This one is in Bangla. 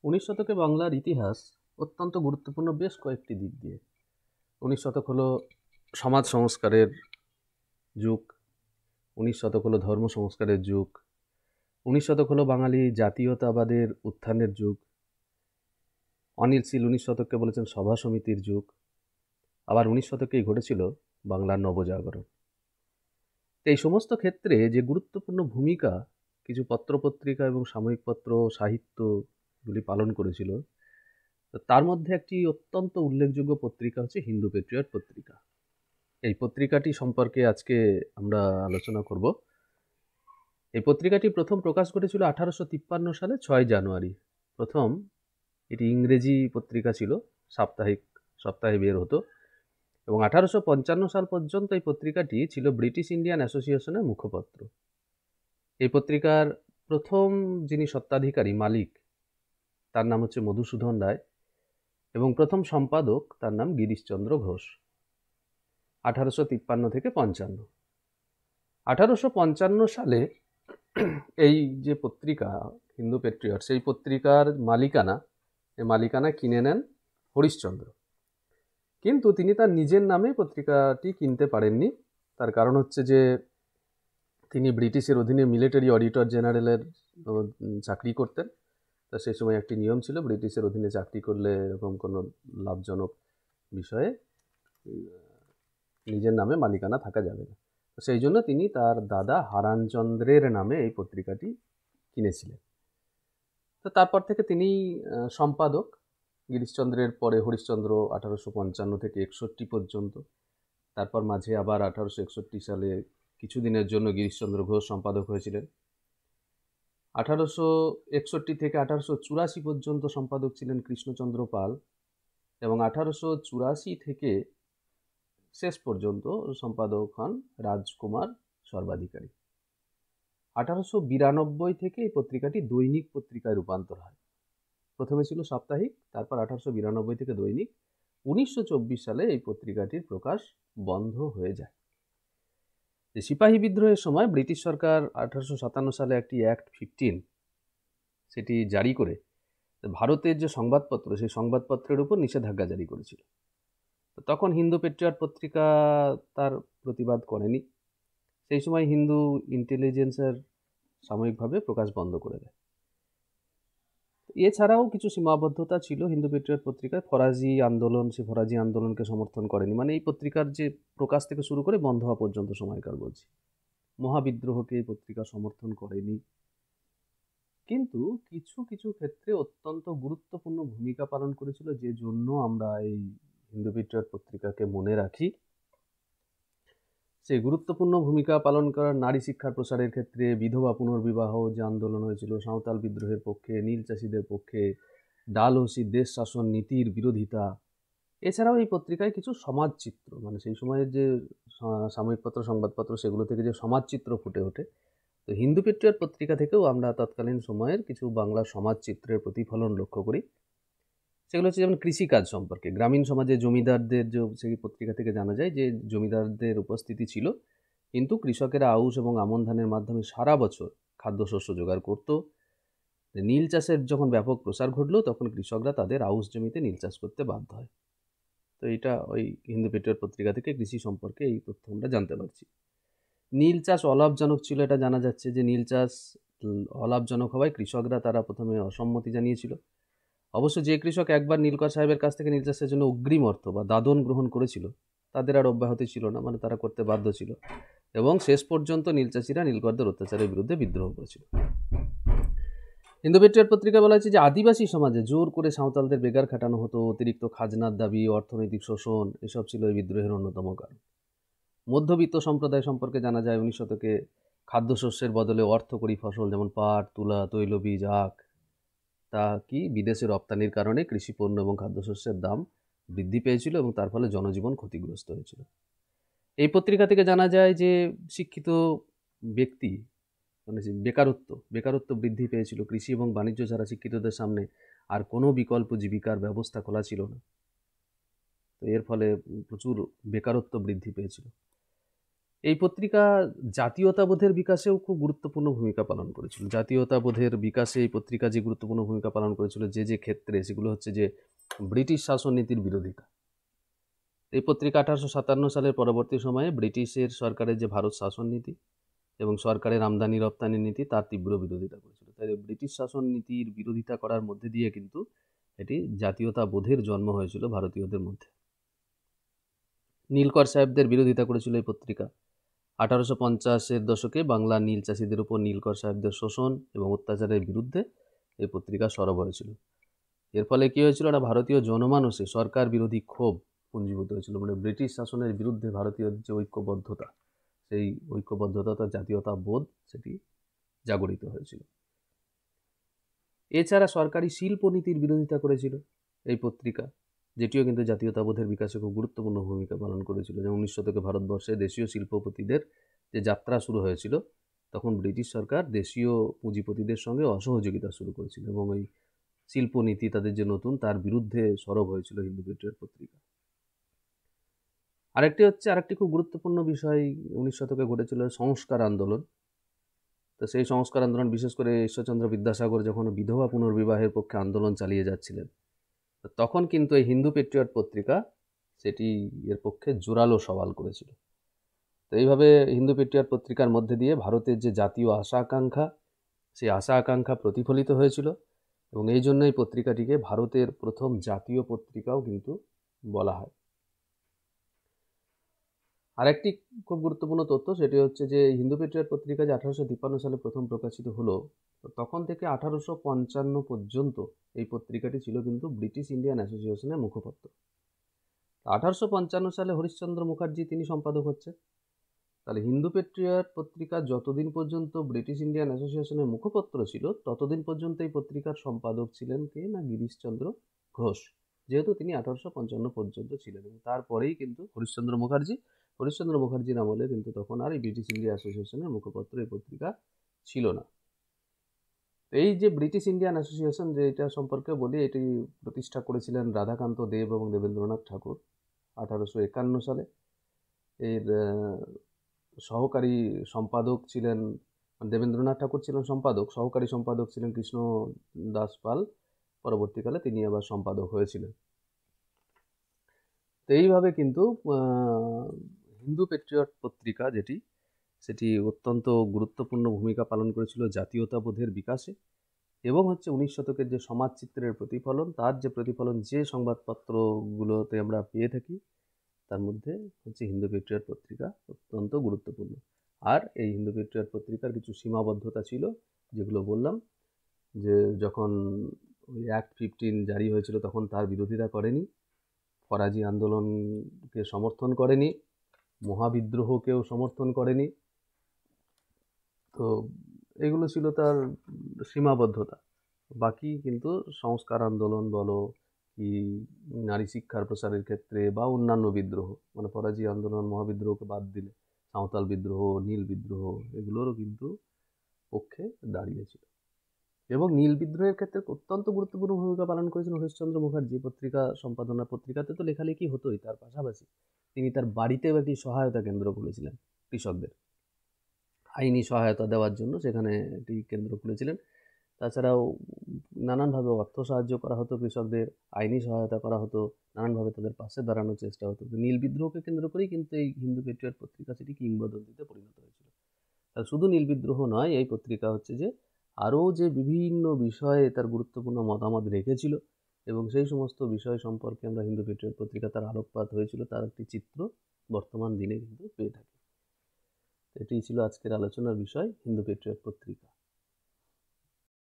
উনিশ শতকে বাংলার ইতিহাস অত্যন্ত গুরুত্বপূর্ণ বেশ কয়েকটি দিক দিয়ে। উনিশ শতক হলো সমাজ সংস্কারের যুগ, উনিশ শতক হলো ধর্ম সংস্কারের যুগ, উনিশ শতক হলো বাঙালি জাতীয়তাবাদের উত্থানের যুগ। অনিল শীল উনিশ শতককে বলেছেন সভা সমিতির যুগ। আবার উনিশ শতকেই ঘটেছিল বাংলার নবজাগরণ। এই সমস্ত ক্ষেত্রে যে গুরুত্বপূর্ণ ভূমিকা কিছু পত্রপত্রিকা এবং সাময়িক পত্র সাহিত্যগুলি পালন করেছিল, তো তার মধ্যে একটি অত্যন্ত উল্লেখযোগ্য পত্রিকা হচ্ছে হিন্দু পেট্রিয়ট পত্রিকা। এই পত্রিকাটি সম্পর্কে আজকে আমরা আলোচনা করব। এই পত্রিকাটি প্রথম প্রকাশ ঘটেছিল 1853 সালে 6 জানুয়ারি। প্রথম এটি ইংরেজি পত্রিকা ছিল, সপ্তাহে বের হতো, এবং 1855 সাল পর্যন্ত এই পত্রিকাটি ছিল ব্রিটিশ ইন্ডিয়ান অ্যাসোসিয়েশনের মুখপত্র। এই পত্রিকার প্রথম যিনি স্বত্বাধিকারী মালিক তার নাম হচ্ছে মধুসূদন রায়, এবং প্রথম সম্পাদক তার নাম গিরিশচন্দ্র ঘোষ। 1853 থেকে 55। 1855 সালে এই যে পত্রিকা হিন্দু পেট্রিয়ট, সেই পত্রিকার মালিকানা কিনে নেন হরিশচন্দ্র। কিন্তু তিনি তার নিজের নামে পত্রিকাটি কিনতে পারেননি। তার কারণ হচ্ছে যে তিনি ব্রিটিশের অধীনে মিলিটারি অডিটর জেনারেলের চাকরি করতেন। তা সেই সময় একটি নিয়ম ছিল, ব্রিটিশের অধীনে চাকরি করলে এরকম কোনো লাভজনক বিষয়ে নিজের নামে মালিকানা থাকা যাবে না। সেই জন্য তিনি তার দাদা হারানচন্দ্রের নামে এই পত্রিকাটি কিনেছিলেন। তো তারপর থেকে তিনি সম্পাদক। গিরিশচন্দ্রের পরে হরিশচন্দ্র 1855 থেকে 61 পর্যন্ত। তারপর মাঝে আবার 1861 সালে কিছুদিনের জন্য গিরিশচন্দ্র ঘোষ সম্পাদক হয়েছিলেন। 1861 থেকে 1884 পর্যন্ত সম্পাদক ছিলেন কৃষ্ণচন্দ্র পাল, এবং 1884 থেকে শেষ পর্যন্ত সম্পাদক হন রাজকুমার সর্বাধিকারী। 1892 থেকে এই পত্রিকাটি দৈনিক পত্রিকায় রূপান্তর হয়। প্রথমে ছিল সাপ্তাহিক, তারপর 1892 থেকে দৈনিক। 1924 সালে এই পত্রিকাটির প্রকাশ বন্ধ হয়ে যায়। যে সিপাহী বিদ্রোহের সময় ব্রিটিশ সরকার 1857 সালে একটি অ্যাক্ট 15 সেটি জারি করে ভারতের যে সংবাদপত্র, সেই সংবাদপত্রের উপর নিষেধাজ্ঞা জারি করেছিল। তখন হিন্দু পেট্রিয়ট পত্রিকা তার প্রতিবাদ করেনি। সেই সময় হিন্দু ইন্টেলিজেন্সের সাময়িকভাবে প্রকাশ বন্ধ করে দেয়। এছাড়াও কিছু সীমাবদ্ধতা ছিল হিন্দু পেট্রিয়ট পত্রিকায়। ফরাজি আন্দোলনকে সমর্থন করেনি, মানে এই পত্রিকার যে প্রকাশ থেকে শুরু করে বন্ধ হওয়া পর্যন্ত সময়কাল বলছি। মহাবিদ্রোহকে এই পত্রিকা সমর্থন করেনি। কিন্তু কিছু কিছু ক্ষেত্রে অত্যন্ত গুরুত্বপূর্ণ ভূমিকা পালন করেছিল, যে জন্য আমরা এই হিন্দু পেট্রিয়ট পত্রিকাকে মনে রাখি। সেই গুরুত্বপূর্ণ ভূমিকা পালন করার নারী শিক্ষার প্রসারের ক্ষেত্রে, বিধবা পুনর্বিবাহ যে আন্দোলন হয়েছিল, সাঁওতাল বিদ্রোহের পক্ষে, নীল চাষিদের পক্ষে, ডালহৌসি দেশ শাসন নীতির বিরোধিতা। এছাড়াও এই পত্রিকায় কিছু সমাজচিত্র, মানে সেই সময়ের যে সাময়িকপত্র সংবাদপত্র, সেগুলো থেকে যে সমাজচিত্র ফুটে ওঠে, তো হিন্দু পেট্রিয়ট পত্রিকা থেকেও আমরা তৎকালীন সময়ের কিছু বাংলা সমাজচিত্রের প্রতিফলন লক্ষ্য করি। সেগুলো হচ্ছে যেমন কৃষিকাজ সম্পর্কে। গ্রামীণ সমাজে জমিদারদের যে সেই পত্রিকা থেকে জানা যায় যে জমিদারদের উপস্থিতি ছিল, কিন্তু কৃষকেরা আউশ এবং আমন ধানের মাধ্যমে সারা বছর খাদ্যশস্য জোগাড় করত। নীল চাষের যখন ব্যাপক প্রসার ঘটল, তখন কৃষকরা তাদের আউশ জমিতে নীল চাষ করতে বাধ্য হয়। তো এটা ওই হিন্দু পেট্রিয়ট পত্রিকা থেকে কৃষি সম্পর্কে এই তথ্য আমরা জানতে পারছি। নীল চাষ অলাভজনক ছিল, এটা জানা যাচ্ছে যে নীল চাষ অলাভজনক হওয়ায় কৃষকরা তারা প্রথমে অসম্মতি জানিয়েছিল। অবশ্য যে কৃষক একবার নীলকর সাহেবের কাছ থেকে নীল চাষের জন্য অগ্রিম অর্থ বা দাদন গ্রহণ করেছিল, তাদের আর অব্যাহতি ছিল না, মানে তারা করতে বাধ্য ছিল, এবং শেষ পর্যন্ত নীল চাষিরা নীলকরদের অত্যাচারের বিরুদ্ধে বিদ্রোহ করেছিল। হিন্দু পেট্রিয়ট পত্রিকা বলা হয়েছে যে আদিবাসী সমাজে জোর করে সাঁওতালদের বেগার খাটানো হতো, অতিরিক্ত খাজনার দাবি, অর্থনৈতিক শোষণ, এসব ছিল এই বিদ্রোহের অন্যতম কারণ। মধ্যবিত্ত সম্প্রদায় সম্পর্কে জানা যায় 19 শতকে খাদ্যশস্যের বদলে অর্থকরী ফসল যেমন পাট, তুলা, তৈলবীজ, আখ, তা কি বিদেশে রপ্তানির কারণে কৃষিপণ্য এবং খাদ্যশস্যের দাম বৃদ্ধি পেয়েছিল, এবং তার ফলে জনজীবন ক্ষতিগ্রস্ত হয়েছিল। এই পত্রিকা থেকে জানা যায় যে শিক্ষিত ব্যক্তি, মানে বেকারত্ব বৃদ্ধি পেয়েছিল। কৃষি এবং বাণিজ্য ছাড়া শিক্ষিতদের সামনে আর কোনো বিকল্প জীবিকার ব্যবস্থা খোলা ছিল না। তো এর ফলে প্রচুর বেকারত্ব বৃদ্ধি পেয়েছিল। এই পত্রিকা জাতীয়তাবোধের বিকাশেও খুব গুরুত্বপূর্ণ ভূমিকা পালন করেছিল। জাতীয়তাবোধের বিকাশে এই পত্রিকা যে গুরুত্বপূর্ণ ভূমিকা পালন করেছিল যে ক্ষেত্রে, সেগুলো হচ্ছে যে ব্রিটিশ শাসন নীতির বিরোধিতা। এই পত্রিকা 1857 সালের পরবর্তী সময়ে ব্রিটিশের সরকারের যে ভারত শাসন নীতি এবং সরকারের আমদানি রপ্তানি নীতি, তার তীব্র বিরোধিতা করেছিল। তাই ব্রিটিশ শাসন নীতির বিরোধিতা করার মধ্যে দিয়ে কিন্তু এটি জাতীয়তাবোধের জন্ম হয়েছিল ভারতীয়দের মধ্যে। নীলকর সাহেবদের বিরোধিতা করেছিল এই পত্রিকা। 1850-এর দশকে বাংলা নীল চাষিদের উপর নীলকর সাহেবদের শোষণ এবং অত্যাচারের বিরুদ্ধে এই পত্রিকা সরব হয়েছিল। এর ফলে কী হয়েছিল না, ভারতীয় জনমানসে সরকার বিরোধী ক্ষোভ পুঞ্জীভূত হয়েছিল। মানে ব্রিটিশ শাসনের বিরুদ্ধে ভারতীয়দের যে ঐক্যবদ্ধতা, সেই ঐক্যবদ্ধতা, জাতীয়তাবোধ, সেটি জাগরিত হয়েছিল। এছাড়া সরকারি শিল্পনীতির বিরোধিতা করেছিল এই পত্রিকা, যেটিও কিন্তু জাতীয়তাবোধের বিকাশে খুব গুরুত্বপূর্ণ ভূমিকা পালন করেছিল। যেমন 19 শতকে ভারতবর্ষে দেশীয় শিল্পপতিদের যে যাত্রা শুরু হয়েছিল, তখন ব্রিটিশ সরকার দেশীয় পুঁজিপতিদের সঙ্গে অসহযোগিতা শুরু করেছিল এবং ওই শিল্পনীতি তাদের যে নতুন, তার বিরুদ্ধে সরব হয়েছিল হিন্দু পেট্রিয়ট পত্রিকা। আরেকটি খুব গুরুত্বপূর্ণ বিষয় 19 শতকে ঘটেছিল সংস্কার আন্দোলন। তো সেই সংস্কার আন্দোলন, বিশেষ করে ঈশ্বরচন্দ্র বিদ্যাসাগর যখন বিধবা পুনর্বিবাহের পক্ষে আন্দোলন চালিয়ে যাচ্ছিলেন, তখন কিন্তু এই হিন্দু পেট্রিয়ট পত্রিকা সেটি এর পক্ষে জোরালো সওয়াল করেছিল। তো এইভাবে হিন্দু পেট্রিয়ট পত্রিকার মধ্যে দিয়ে ভারতের যে জাতীয় আশা আকাঙ্ক্ষা, সেই আশা আকাঙ্ক্ষা প্রতিফলিত হয়েছিল এবং এই জন্য এই পত্রিকাটিকে ভারতের প্রথম জাতীয় পত্রিকাও কিন্তু বলা হয়। আরেকটি খুব গুরুত্বপূর্ণ তথ্য, সেটি হচ্ছে যে হিন্দু পেট্রিয়ট পত্রিকা যে 1853 সালে প্রথম প্রকাশিত হলো, তো তখন থেকে 1855 পর্যন্ত এই পত্রিকাটি ছিল কিন্তু ব্রিটিশ ইন্ডিয়ান অ্যাসোসিয়েশনের মুখপত্র। 1855 সালে হরিশ্চন্দ্র মুখার্জি তিনি সম্পাদক হচ্ছে। তাহলে হিন্দু পেট্রিয়ট পত্রিকা যতদিন পর্যন্ত ব্রিটিশ ইন্ডিয়ান অ্যাসোসিয়েশনের মুখপত্র ছিল, ততদিন পর্যন্ত এই পত্রিকার সম্পাদক ছিলেন কে না, গিরিশচন্দ্র ঘোষ, যেহেতু তিনি 1855 পর্যন্ত ছিলেন। এবং তারপরেই কিন্তু হরিশ্চন্দ্র মুখার্জির আমলে কিন্তু তখন আর এই ব্রিটিশ ইন্ডিয়া অ্যাসোসিয়েশনের মুখপত্র এই পত্রিকা ছিল না। এই যে ব্রিটিশ ইন্ডিয়ান অ্যাসোসিয়েশন, যে এটা সম্পর্কে বলি, এটি প্রতিষ্ঠা করেছিলেন রাধাকান্ত দেব এবং দেবেন্দ্রনাথ ঠাকুর 1851 সালে। এর সহকারী সম্পাদক ছিলেন দেবেন্দ্রনাথ ঠাকুর, ছিলেন সম্পাদক। সহকারী সম্পাদক ছিলেন কৃষ্ণ দাস পাল, পরবর্তীকালে তিনি আবার সম্পাদক হয়েছিলেন। তো এইভাবে কিন্তু হিন্দু পেট্রিয়ট পত্রিকা সেটি অত্যন্ত গুরুত্বপূর্ণ ভূমিকা পালন করেছিল জাতীয়তাবোধের বিকাশে এবং 19 শতকের যে সমাজচিত্রের প্রতিফলন, তার যে প্রতিফলন যে সংবাদপত্রগুলোতে আমরা পেয়ে থাকি, তার মধ্যে হিন্দু পেট্রিয়ট পত্রিকা অত্যন্ত গুরুত্বপূর্ণ। আর এই হিন্দু পেট্রিয়ট পত্রিকার কিছু সীমাবদ্ধতা ছিল, যেগুলো বললাম, যে যখন ওই অ্যাক্ট 15 জারি হয়েছিল তখন তার বিরোধিতা করেনি, ফরাজি আন্দোলনকে সমর্থন করেনি, মহাবিদ্রোহকেও সমর্থন করেনি। তো এগুলো ছিল তার সীমাবদ্ধতা। বাকি কিন্তু সংস্কার আন্দোলন বলো কি নারী শিক্ষার প্রসারের ক্ষেত্রে বা অন্যান্য বিদ্রোহ, মানে ফরাজি আন্দোলন, মহাবিদ্রোহকে বাদ দিলে সাঁওতাল বিদ্রোহ, নীল বিদ্রোহ, এগুলোরও কিন্তু পক্ষে দাঁড়িয়েছিল। এবং নীল বিদ্রোহের ক্ষেত্রে অত্যন্ত গুরুত্বপূর্ণ ভূমিকা পালন করেছিলেন হরিশ্চন্দ্র মুখার্জি। পত্রিকা সম্পাদনা, পত্রিকাতে তো লেখালেখি হতোই, তার পাশাপাশি তিনি তার বাড়িতেও একটি সহায়তা কেন্দ্র খুলেছিলেন কৃষকদের আইনি সহায়তা দেওয়ার জন্য, সেখানে একটি কেন্দ্র খুলেছিলেন। তাছাড়াও নানানভাবে অর্থ সাহায্য করা হতো কৃষকদের, আইনি সহায়তা করা হতো, নানানভাবে তাদের পাশে দাঁড়ানোর চেষ্টা হতো। নীল বিদ্রোহকে কেন্দ্র করেই কিন্তু এই হিন্দু পেট্রিয়ট পত্রিকা সেটি কিংবদন্তিতে পরিণত হয়েছিল। আর শুধু নীল বিদ্রোহ নয়, এই পত্রিকা যে আরও যে বিভিন্ন বিষয়ে তার গুরুত্বপূর্ণ মতামত রেখেছিল এবং সেই সমস্ত বিষয় সম্পর্কে আমরা হিন্দু পেট্রিয়ট পত্রিকা তার আলোকপাত হয়েছিল, তার একটি চিত্র বর্তমান দিনে কিন্তু পেয়ে থাকি। এটি ছিল আজকের আলোচনার বিষয়, হিন্দু পেট্রিয়ট পত্রিকা।